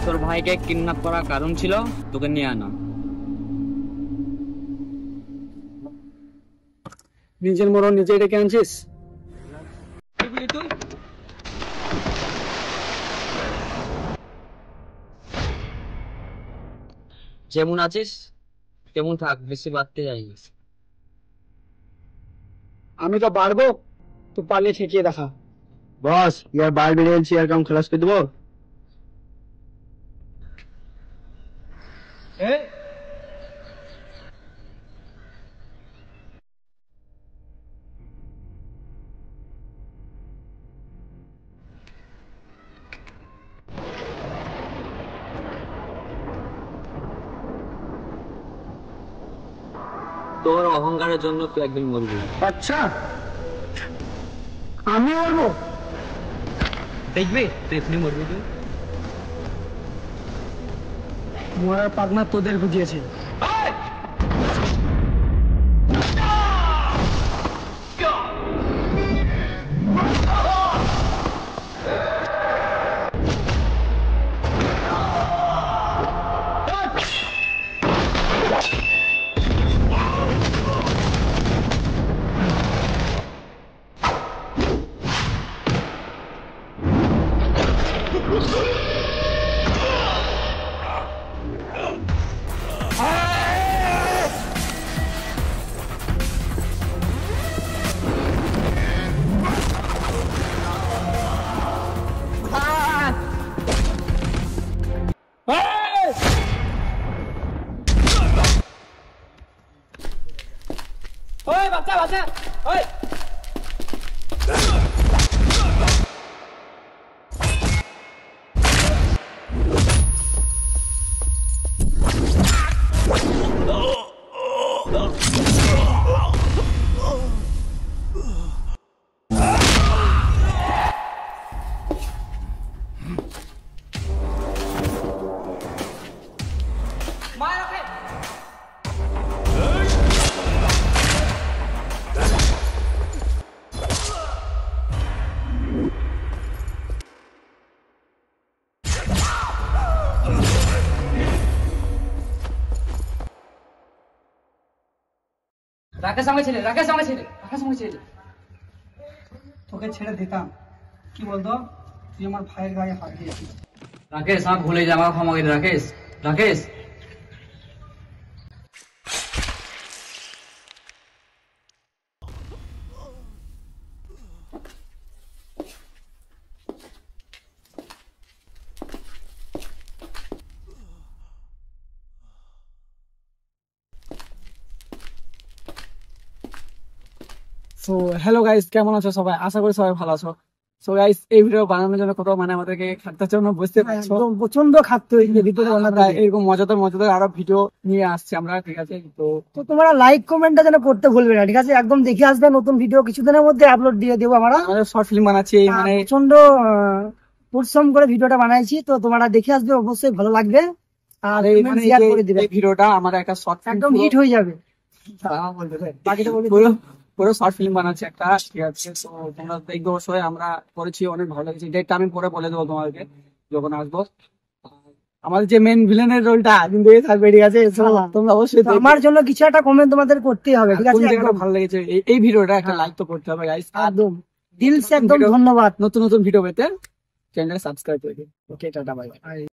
তোর ভাইকে কিডন্যাপ করার কারণ ছিল তোকে নিয়ে আনা। নিজের মরণ নিজে ডেকে আনছিস। তুই যেমন আছিস তেমন থাক, বেশি বাড়তে যাইনি। আমি তো পারবো, তুই পারলে ঠেকিয়ে দেখা। বস, ইয়ার বারবেরিয়ান চেয়ার কাম খালাস করে দেবো। তোর অহংকারের জন্য তুই একদিন মরবি। আচ্ছা, আমি মরবো? দেখবি তুই এখনই মরবি। তুই মরার পাগনা তোদের বুঝিয়েছে। ওই বাচ্চা বাচ্চা, ওই রাকেশ আমার ছেলে, রাকেশ আমার ছেলে, রাকেশ আমার ছেলে। তোকে ছেড়ে দিতাম কি বলতো, তুই আমার ভাইয়ের গায়ে হাত দিয়েছিস। রাকেশ আমার ভুলে যা, আমাকে ক্ষমা করে। Rakesh, Rakesh so hello guys, কেমন আছো সবাই? আশা করি সবাই ভালো আছো। সো গাইস, এই ভিডিও বানানোর জন্য কত আমাদেরকে খাটতে জন্য বুঝতে পারছো, প্রচন্ড খাটতে হয়েছে ভিতরে। এরকম মজাদার মজাদার আরো ভিডিও নিয়ে আসছে আমরা, ঠিক আছে? তো তোমরা লাইক কমেন্টটা যেন করতে ভুলবে না, ঠিক আছে? একদম দেখে আসবে, নতুন ভিডিও কিছুদিনের মধ্যে আপলোড দিয়ে দেবো। আমরা শর্ট ফিল্ম বানাচ্ছি, মানে প্রচন্ড পরিশ্রম করে ভিডিওটা বানাইছি, তো তোমরা দেখে আসবে, অবশ্যই ভালো লাগবে। আর এই ভিডিওটা আমার একটা শর্ট একদম হিট হয়ে যাবে। বাকিটা পুরো শর্ট ফিল্ম বানাচ্ছে একটা, ঠিক আছে? তো তোমরা দেখবে অবশ্যই। আমরা করেছি, অনেক ভালো লেগেছে। ডেটটা আমি পরে বলে দেবো তোমাদেরকে যখন আসবো। আমাদের যে মেন ভিলেনের রোলটা কিন্তু এই থাকবে, ঠিক আছে? তোমরা অবশ্যই আমার জন্য কিছু একটা কমেন্ট তোমাদের করতেই হবে, ঠিক আছে? ভালো লেগেছে এই ভিডিওটা একটা লাইক তো করতে হবে গাইস, একদম দিল সে একদম ধন্যবাদ। নতুন নতুন ভিডিও পেতে চ্যানেলটা সাবস্ক্রাইব করে দিন। ওকে, টাটা, বাই বাই।